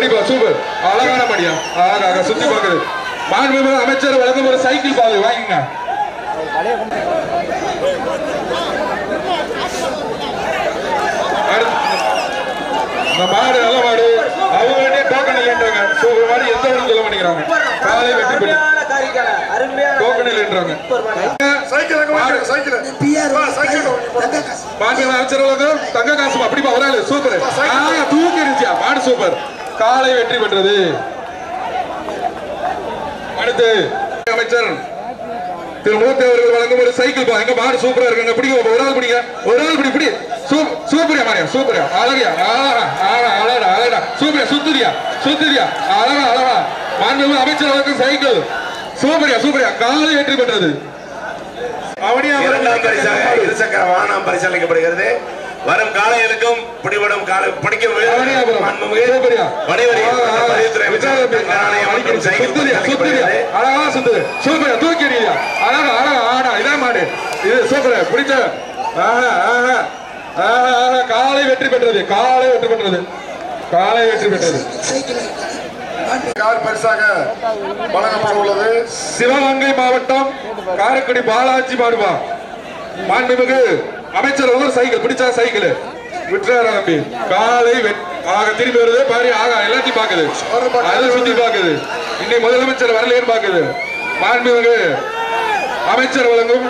பிடிப்பா சூப்பர் அழகான படியா அழகாக சுத்தி பார்க்குது மாண்புமிகு அமைச்சர் வழங்கும் ஒரு சைக்கிள் பாதை வாங்கிங்க இந்த மாடு நல்ல மாடு அவங்க டோக்கன் இல்லைன்றாங்க சூப்பர் மாடு எந்த ஒன்றும் சொல்ல மாட்டேங்கிறாங்க காலை வெற்றி பண்ணி டோக்கன் இல்லைன்றாங்க தங்க காசு அப்படிப்பா வராது சூப்பர் தூக்கி இருந்துச்சியா மாடு சூப்பர் காலை வெற்றி பெற்றது அடுத்து அமைச்சர் திரு மூர்த்தி அவர்கள் வழங்கும் ஒரு சைக்கிள் பா எங்க மாடு சூப்பரா இருக்குங்க பிடிக்க ஒரு ஆள் பிடிங்க ஒரு ஆள் பிடி சூப்பரியா மாரியா சூப்பரியா அழகியா அழகா அழகா சூப்பரியா சுத்துரியா அழகா மாண்புமிகு அமைச்சர் வழங்கும் சைக்கிள் சூப்பரியா காலை வெற்றி பெற்றது இருசக்கர வாகனம் பரிசீலிக்கப்படுகிறது வரும் காலைகளுக்கும் பிடிபடும் படிக்க காலை வெற்றி பெற்றது பரிசாக வழங்கப்பட உள்ளது சிவகங்கை மாவட்டம் காரைக்குடி பாலாஜி மாடுவா மாண்புமிகு அமைச்சர் ஒரு சைக்கிள் பிடிச்சா சைக்கிள் விட்டுறாரு காலை திரும்பி வருது பாரு எல்லாத்தையும் பாக்குது அதை சுத்தி பாக்குது இன்னைக்கு முதலமைச்சர் வரலையேன்னு பாக்குது மாண்புமிகு அமைச்சர் வழங்கும்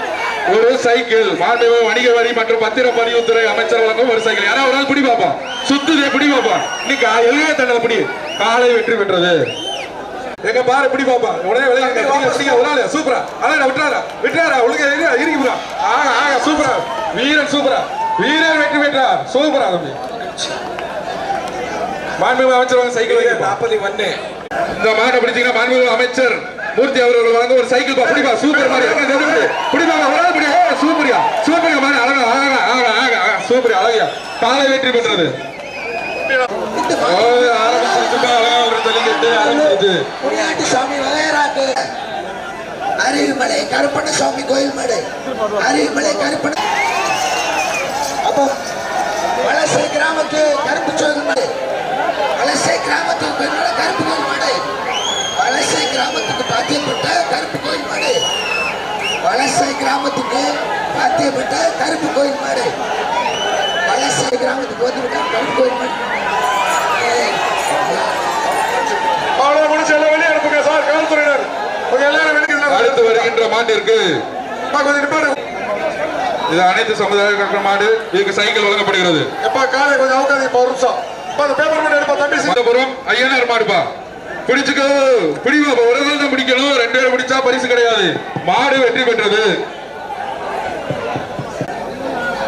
ஒரு சைக்கிள் மாண்புமிகு வணிக வரி மற்றும் பத்திரப்பதிவுத்துறை அமைச்சர் வழங்கும் ஒரு சைக்கிள் யாராவது ஒரு நாள் பிடி பாப்பா சுத்துதே பிடி பாப்பா இன்னைக்கு எழுத தண்டனை பிடி காலை வெற்றி பெற்றது எங்க பாரு பிடி பாப்பா உடனே விளையாடுங்க சூப்பரா அழகா விட்டுறாரா உலக இருக்குறா சூப்பரா வீரன் வெற்றி பெற்றார் சூப்பரா தம்பி மாண்புமிகு அமைச்சர் சைக்கிள் 41 இந்த மாட்டை பிடிச்சீங்கன்னா மாண்புமிகு அமைச்சர் மூர்த்தி அவர்கள் வழங்க ஒரு சைக்கிள் பா பிடிப்பா சூப்பர் மாதிரி பிடிப்பா சூப்பரியா மாதிரி அழகா சூப்பரியா அழகியா காலை வெற்றி பெற்றது அருவிமலை கருப்பண்ணசாமி கோயில் மேடை அருவிமலை கருப்பண்ண அப்போ வலசை கிராமத்து கருப்பு கோயில் மேடை வலசை கிராமத்துக்கு கருப்பு கோயில் மேடை வலசை கிராமத்துக்கு பாத்தியப்பட்ட கருப்பு கோயில் மேடை வலசை கிராமத்துக்கு பாத்தியப்பட்ட கருப்பு கோயில் மேடை வலசை கிராமத்துக்கு போத்திவிட்ட கருப்பு கோயில் மேடை அடுத்து வருகின்ற மாட்டிற்கு இது அனைத்து சமுதாய மாடு இதுக்கு சைக்கிள் வழங்கப்படுகிறது ஐயனார் மாடுப்பா பிடிச்சுக்கோ பிடிவா ஒரு நாள் தான் பிடிக்கணும் 2 பேர் பிடிச்சா பரிசு கிடையாது மாடு வெற்றி பெற்றது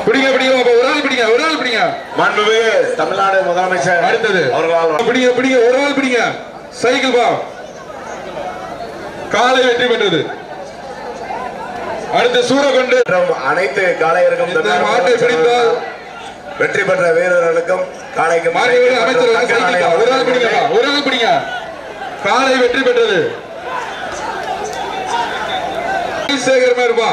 பிடிங்க ஒரு ஆள் பிடிங்க மாண்புமிகு தமிழ்நாடு முதலமைச்சர் அடுத்தது பிடிங்க ஒரு ஆள் பிடிங்க சைக்கிள் பா காலை வெற்றி பெற்றது அடுத்து சூரகொண்டு அனைத்து காளையருக்கும் மாட்டை பிடித்தால் வெற்றி பெற்ற வீரர்களுக்கும் காளைக்கு ஒரு ஆள் பிடிங்க காலை வெற்றி பெற்றது சேகரமா இருப்பா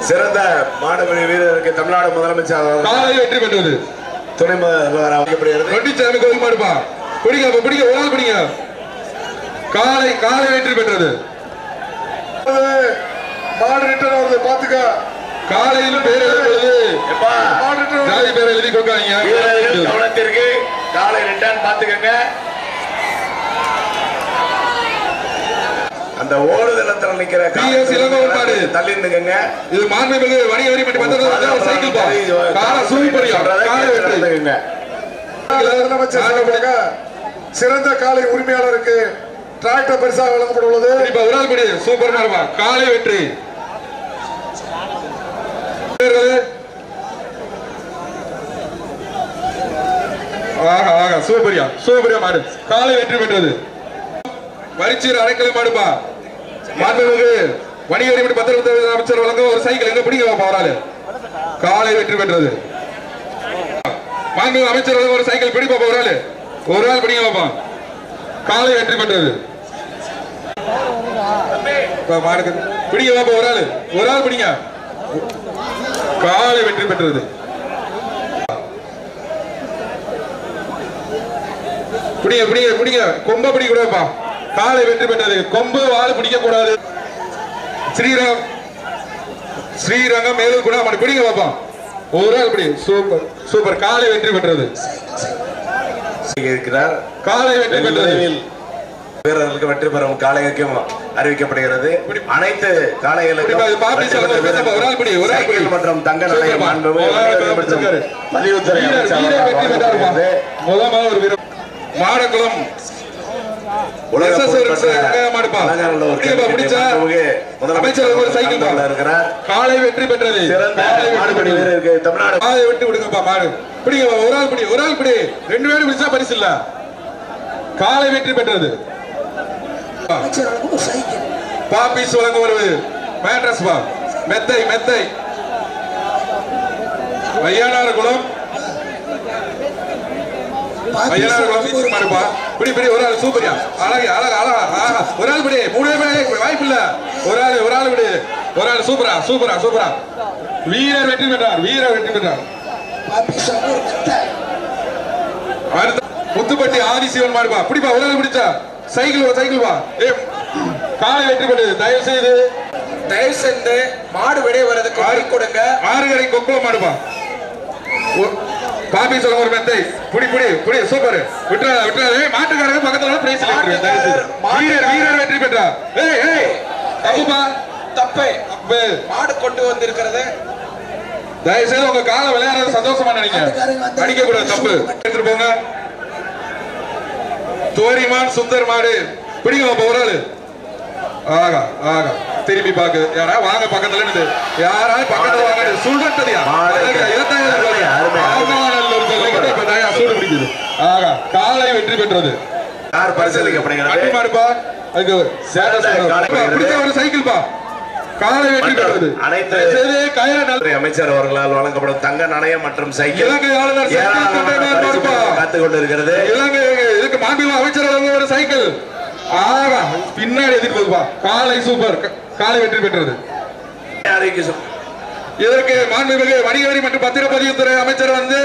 சிறந்த மாடுபிடி வீரருக்கு தமிழ்நாடு முதலமைச்சர் காலை வெற்றி பெற்றது துணை முதல்வர் ரெட்டிச்சாமி கோயில் மாடுப்பா பிடிங்க ஒரு ஆள் பிடிங்க காலை வெற்றி பெற்றது மாடு ரிட்டர்ன் வருது பாத்துக்க காலையில் பேர் எழுதுறது ஜாதி பேர் எழுதி கொடுக்காங்க கவனத்திற்கு காலை ரிட்டர்ன் பாத்துக்கங்க அந்த ஓடுதளத்தில் நிக்கிற தள்ளி நிற்குங்க இது மாண்புமிகு வணிக வரி மற்றும் சைக்கிள் காலை சூப்பரியா சிறந்த காலை உரிமையாளருக்கு டிராக்டர் பரிசாக வழங்கப்பட உள்ளது சூப்பர் காலை வெற்றி சூப்பரியா மாடு காலை வெற்றி பெற்றது வரிச்சீர் அரைக்கலை மாடுப்பா மாண்புமிகு வணிக வரி மற்றும் பத்திரப்பதிவு அமைச்சர் வழங்க ஒரு சைக்கிள் எங்க பிடிங்க போறாரு காலை வெற்றி பெற்றது மாண்புமிகு அமைச்சர் வழங்க ஒரு சைக்கிள் பிடிப்பா ஒரு ஆள் பிடிங்க பாப்பா காலை வெற்றி பெற்றது பிடிங்க பாப்பா ஒரு ஆள் பிடிங்க காலை வெற்றி பெற்றது பிடிங்க பிடிங்க பிடிங்க கொம்ப பிடிக்க கூடாதுப்பா. காலை வெற்றி பெற்றது. கொம்பு வாழை பிடிக்க கூடாது. ஸ்ரீரங்கம் மேலும் கூட அப்படி பிடிங்க பாப்பா. ஒரு ஆள் பிடி. Super super. காலை வெற்றி பெற்றது. இருக்கிறார். காலை வெற்றி பெற்றது. வீரர்களுக்கு வெற்றி பெறும் காளைக்கும் அறிவிக்கப்படுகிறது. அனைத்து காளைகளுக்கும் மற்றும் தங்க நிலையம் பதிவுத்துறை மாடக்குளம் காலை வெற்றி பெற்றது. தமிழ்நாடு வெட்டி விடுங்கப்பா. மாடு பிடிங்க. ஒரு ஆள் பிடி. ஒரு ஆள் பிடி. 2 பேரும் பிடிச்சா பரிசு இல்ல. காலை வெற்றி பெற்றது. பாப்பீஸ் வழங்க வருவது மேட்ரஸ் பா. மெத்தை மெத்தை ஐயானார்குளம் பிடி பிடி. ஒரு ஆள் சூப்பரியா. அழகா அழகா அழகா. ஒரு ஆள் பிடி. 3 பேர் வாய்ப்பு இல்ல. ஒரு ஆள் பிடி. ஒரு ஆள் சூப்பரா சூப்பரா சூப்பரா. வீரர் வெற்றி பெற்றார். வீரர் வெற்றி பெற்றார். முத்துப்பட்டி ஆதிசிவன் மாடுப்பா. பிடிப்பா. ஒரு ஆள் பிடிச்சா சைக்கிள் சைக்கிள் வா. காலை வெற்றி பெற்றது. தயவு செய்து மாடு விடைய வரதுக்கு ஆறு கொடுங்க. ஆறுகரை கொக்குல மாடுப்பா. பாப்பி சொல்ல ஒரு மெத்தை. புடி புடி புடி. சூப்பர். விட்டுறாத விட்டுறாத. மாட்டுக்காரங்க பக்கத்துல பிரைஸ் வீரர் வீரர் வெற்றி பெற்றார். ஏய் ஏய் தப்புப்பா. தப்பே அப்பே மாடு கொண்டு வந்திருக்கிறது. தயவு செய்து உங்க காலை விளையாடுறது சந்தோஷமா நினைங்க. அடிக்க கூடாது. தப்பு. எடுத்துட்டு போங்க. தோரிமான் சுந்தர் மாடு பிடிங்க. ஒரு ஆளு ஆகா ஆகா. திரும்பி பாக்கு. யாரா வாங்க பக்கத்துல இருந்து. யாரா பக்கத்துல வாங்க. சுடட்டதியா சூடு பிடிக்குது. ஆகா. காலை வெற்றி பெற்றது. யார் பரிசீலிக்கப்படுகிறது? மாடுப்பா. அதுக்கு ஒரு சைக்கிள் பா. காலை வெற்றி பெற்றது. அனைத்து அமைச்சர் அவர்களால் வழங்கப்படும் தங்க நாணயம் மற்றும் சைக்கிள் இலங்கை ஆளுநர் காத்துக் கொண்டிருக்கிறது. இலங்கை இதுக்கு மாண்புமிகு அமைச்சர் ஒரு சைக்கிள். ஆகா. பின்னாடி எதிர்ப்பதுப்பா. காலை சூப்பர். காலை வெற்றி பெற்றது. இதற்கு மாண்புமிகு வணிக வரி மற்றும் பத்திரப்பதிவுத்துறை அமைச்சர் வந்து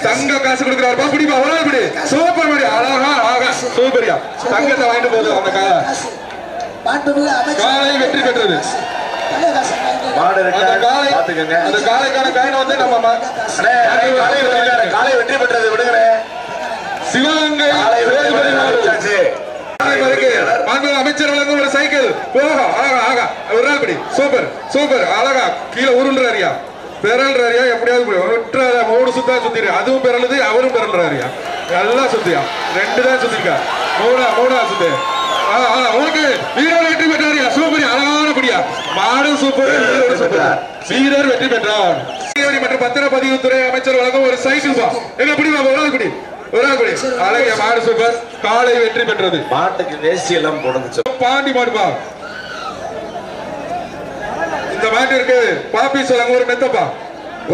தங்க காசு கொடுக்கிறார். பிடிப்பா. ஒரு ஆள் பிடி. சூப்பர் மாடி. அழகா ஆகா. சூப்பரியா. தங்கத்தை வாங்கிட்டு போகுது அந்த காலை. காலை வெற்றி பெற்றது. அந்த காலைக்கான காயின் வந்து நம்ம காலை வெற்றி பெற்றது. விடுகிறேன். சிவகங்கை அமைச்சர் வழங்கும் ஒரு சைக்கிள். ஒரு நாள் படி. Super super. அழகா. கீழே உருள்றாரியா. பெறல்றாரியா. எப்படியாவது 3 சுத்தா சுத்திரு. அதுவும் பெறலுது. அவரும் பெறல்றாரியா. எல்லாம் சுத்தியா. 2 தான் சுத்திருக்கா. 3 சுத்து. உனக்கு வீரர் வெற்றி பெற்றாரியா. சூப்பர். அழகான படியா. மாடு சூப்பர். வீரர் வெற்றி பெற்றார். மற்றும் பத்திரப்பதிவுத்துறை அமைச்சர் வழங்கும் ஒரு சைக்கிள் பா. எங்க பிடிவா. ஒரு நாள் படி. ஒரு ஆள் படி. அழகிய மாடு சூப்பர். காலை வெற்றி பெற்றது. மாட்டுக்கு வேஷ்டி எல்லாம் போடுச்சு. பாண்டி மாடுப்பா. இந்த மாட்டு இருக்கு. பாப்பி சொல்லுங்க ஒரு மெத்தப்பா.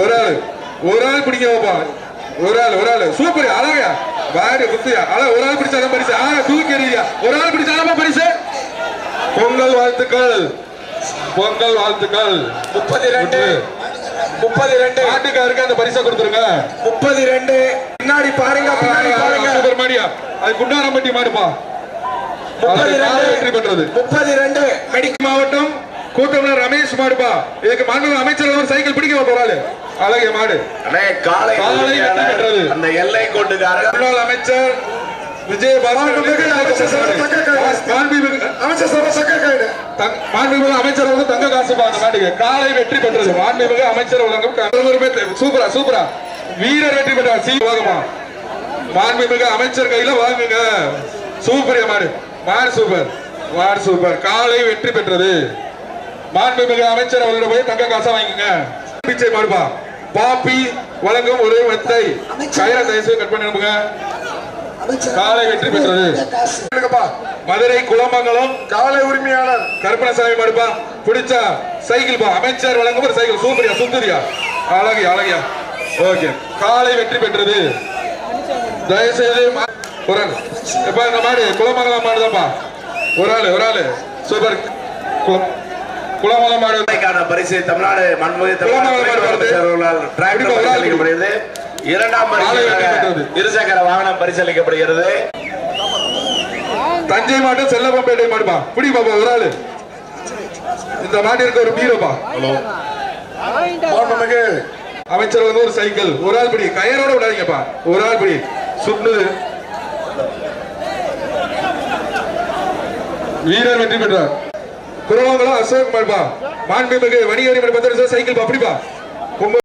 ஒரு ஆள் பிடிக்க வைப்பா. ஒரு ஆள் சூப்பர். அழகா பாடி குத்தியா. ஒரு ஆள் பிடிச்சாலும் பரிசு. தூக்கி எறியா. ஒரு ஆள் பிடிச்சாலும் பரிசு. பொங்கல் வாழ்த்துக்கள். பொங்கல் வாழ்த்துக்கள். 32 ஆட்டுக்காருக்கு அந்த பரிசை கொடுத்துருங்க. 32 பின்னாடி பாருங்க. சூப்பர் மாடியா. அது குண்டாரம்பட்டி மாடுப்பா. 32 வெற்றி பெற்றது. 32 மெடிக்கல் மாவட்டம் கூட்டமலர் ரமேஷ் மாடுப்பா. இதுக்கு மாண்புமிகு அமைச்சர் ஒரு சைக்கிள் பிடிக்க போறாரு. அழகிய மாடு. காலை வெற்றி பெற்றது. அந்த எல்லை கொண்டுக்காரர் முன்னாள் அமைச்சர் விஜயபாஸ்கர் அமைச்சர் வந்து தங்க காசு பாட்டு. காலை வெற்றி பெற்றது. மாண்புமிகு அமைச்சர் வழங்கும் சூப்பரா சூப்பரா. வீரர் வெற்றி பெற்றார். சீவாகமா. மாண்புமிகு அமைச்சர் கையில வாங்குங்க. சூப்பர் மாடு. மாடு சூப்பர். மாடு சூப்பர். காலை வெற்றி பெற்றது. மாண்புமிகு அமைச்சர் அவர்கிட்ட போய் தங்க காசா வாங்கிங்க. பிச்சை மாடுப்பா. பாப்பி வழங்கும் ஒரு மெத்தை. கயிறை தயவு கட் பண்ணி அனுப்புங்க. காலை வெற்றி பெற்றது. மதுரை குளமங்கலம் காலை உரிமையாளர் கருப்பணசாமி மாடுப்பா. பிடிச்சா சைக்கிள் பா. அமைச்சர் வழங்கும் ஒரு சைக்கிள். சூப்பரியா சுந்தரியா. அழகியா அழகியா. ஓகே. காலை வெற்றி பெற்றது. தயவுசெய்து இந்த மாடு குளமங்கலம் மாடுதான்ப்பா. ஒரு ஆளு சூப்பர். குளமங்கலம் மாடு பரிசு தமிழ்நாடு இரண்டாம் இருசக்கர வாகனம் பரிசீலிக்கப்படுகிறது. தஞ்சை மாவட்டம் செல்லப்பம்பேட்டை மாடுப்பா பிடி பாப்பா ஒரு ஆளு இந்த மாட்டிற்கு ஒரு பீரோப்பா மாண்புமிகு அமைச்சர் வந்து ஒரு சைக்கிள் ஒரு ஆள் பிடி கயரோட விடாதீங்கப்பா ஒரு ஆள் பிடி சுட்டுது வீரர் வெற்றி பெற்றார் குருவங்குளம் அசோக் மாடுப்பா மாண்புமிகு வணிகரி மணி 10 சைக்கிள் பா பிடிப்பா